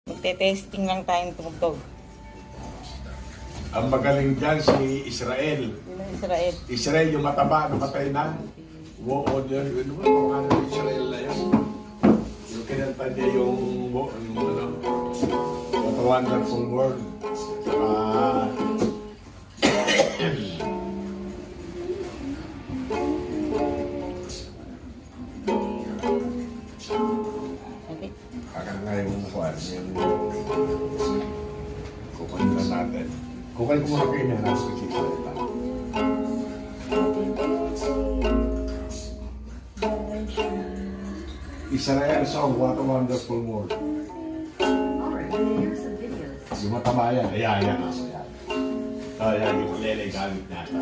Magte-testing lang tayong tumugtog. Ang magaling dyan si Israel. Yun ang Israel. Israel, yung mataba, namatay na. Woon yun. Ano ba? Pangalan ng Israel na yun. Yung kinanta niya yung ano, What a Wonderful World. Okay. Kakang nga yung kuwan. Yung kukunin na natin. Kukunin ko muna kayo niya. Nasa si Israel lang. Israel song, What a Wonderful World. Yung mataba yan. Ayan, ayan. Ayan. Ayan, yung lele gamit nata.